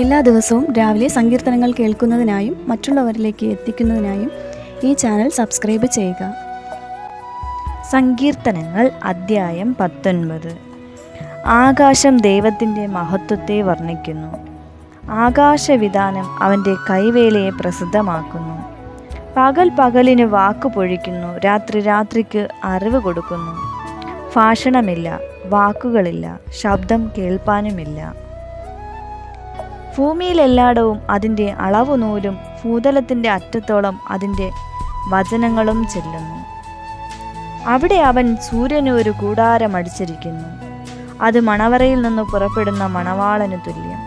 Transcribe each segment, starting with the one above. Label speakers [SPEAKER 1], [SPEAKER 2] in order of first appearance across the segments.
[SPEAKER 1] എല്ലാ ദിവസവും രാവിലെ സങ്കീർത്തനങ്ങൾ കേൾക്കുന്നതിനായും മറ്റുള്ളവരിലേക്ക് എത്തിക്കുന്നതിനായും ഈ ചാനൽ സബ്സ്ക്രൈബ് ചെയ്യുക.
[SPEAKER 2] സങ്കീർത്തനങ്ങൾ അദ്ധ്യായം 19. ആകാശം ദൈവത്തിൻ്റെ മഹത്വത്തെ വർണ്ണിക്കുന്നു. ആകാശവിതാനം അവൻ്റെ കൈവേലയെ പ്രസിദ്ധമാക്കുന്നു. പകൽ പകലിന് വാക്കു പൊഴിക്കുന്നു, രാത്രി രാത്രിക്ക് അറിവ് കൊടുക്കുന്നു. ഭാഷണമില്ല, വാക്കുകളില്ല, ശബ്ദം കേൾപ്പാനുമില്ല. ഭൂമിയിലെല്ലായിടവും അതിൻ്റെ അളവുനൂലും ഭൂതലത്തിൻ്റെ അറ്റത്തോളം അതിൻ്റെ വചനങ്ങളും ചെല്ലുന്നു. അവിടെ അവൻ സൂര്യന് ഒരു കൂടാരം അടിച്ചിരിക്കുന്നു. അത് മണവറയിൽ നിന്ന് പുറപ്പെടുന്ന മണവാളനു തുല്യം.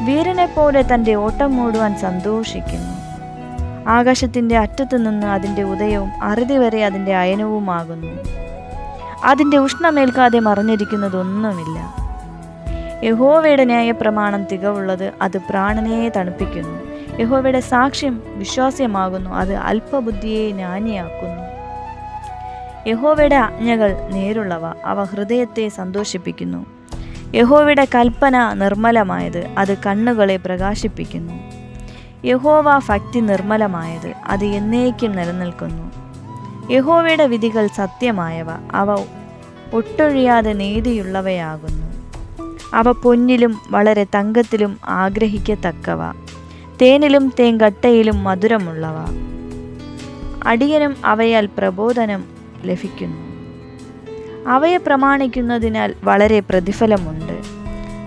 [SPEAKER 2] വീരനെപ്പോലെ തൻ്റെ ഓട്ടം മൂടുവാൻ സന്തോഷിക്കുന്നു. ആകാശത്തിൻ്റെ അറ്റത്തു നിന്ന് അതിൻ്റെ ഉദയവും അറുതി വരെ അതിൻ്റെ അയനവുമാകുന്നു. അതിൻ്റെ ഉഷ്ണമേൽക്കാതെ മറഞ്ഞിരിക്കുന്നതൊന്നുമില്ല. യഹോവയുടെ ന്യായപ്രമാണം തികവുള്ളത്, അത് പ്രാണനെ തണുപ്പിക്കുന്നു. യഹോവയുടെ സാക്ഷ്യം വിശ്വാസ്യമാകുന്നു, അത് അല്പബുദ്ധിയെ ജ്ഞാനിയാക്കുന്നു. യഹോവയുടെ ആജ്ഞകൾ നേരുള്ളവ, അവ ഹൃദയത്തെ സന്തോഷിപ്പിക്കുന്നു. യഹോവയുടെ കൽപ്പന നിർമ്മലമായത്, അത് കണ്ണുകളെ പ്രകാശിപ്പിക്കുന്നു. യഹോവ ഭക്തി നിർമ്മലമായത്, അത് എന്നേക്കും നിലനിൽക്കുന്നു. യഹോവയുടെ വിധികൾ സത്യമായവ, അവ ഒട്ടൊഴിയാതെ നീതിയുള്ളവയാകുന്നു. അവ പൊന്നിലും വളരെ തങ്കത്തിലും ആഗ്രഹിക്കത്തക്കവ, തേനിലും തേങ്കട്ടയിലും മധുരമുള്ളവ. അടിയനും അവയാൽ പ്രബോധനം ലഭിക്കുന്നു. അവയെ പ്രമാണിക്കുന്നതിനാൽ വളരെ പ്രതിഫലമുണ്ട്.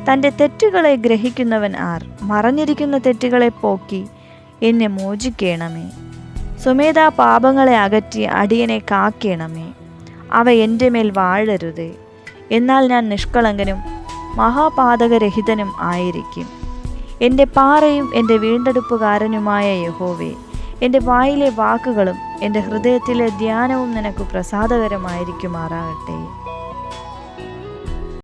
[SPEAKER 2] തൻ്റെ തെറ്റുകളെ ഗ്രഹിക്കുന്നവൻ ആർ? മറഞ്ഞിരിക്കുന്ന തെറ്റുകളെ പോക്കി എന്നെ മോചിക്കണമേ. സ്വമേധാ പാപങ്ങളെ അകറ്റി അടിയനെ കാക്കണമേ. അവ എൻ്റെ മേൽ വാഴരുതേ. എന്നാൽ ഞാൻ നിഷ്കളങ്കനും മഹാപാതകരഹിതനും ആയിരിക്കും. എൻ്റെ പാറയും എൻ്റെ വീണ്ടെടുപ്പുകാരനുമായ യഹോവേ, എൻ്റെ വായിലെ വാക്കുകളും എൻ്റെ ഹൃദയത്തിലെ ധ്യാനവും നിനക്ക് പ്രസാദകരമായിരിക്കുമാറാകട്ടെ.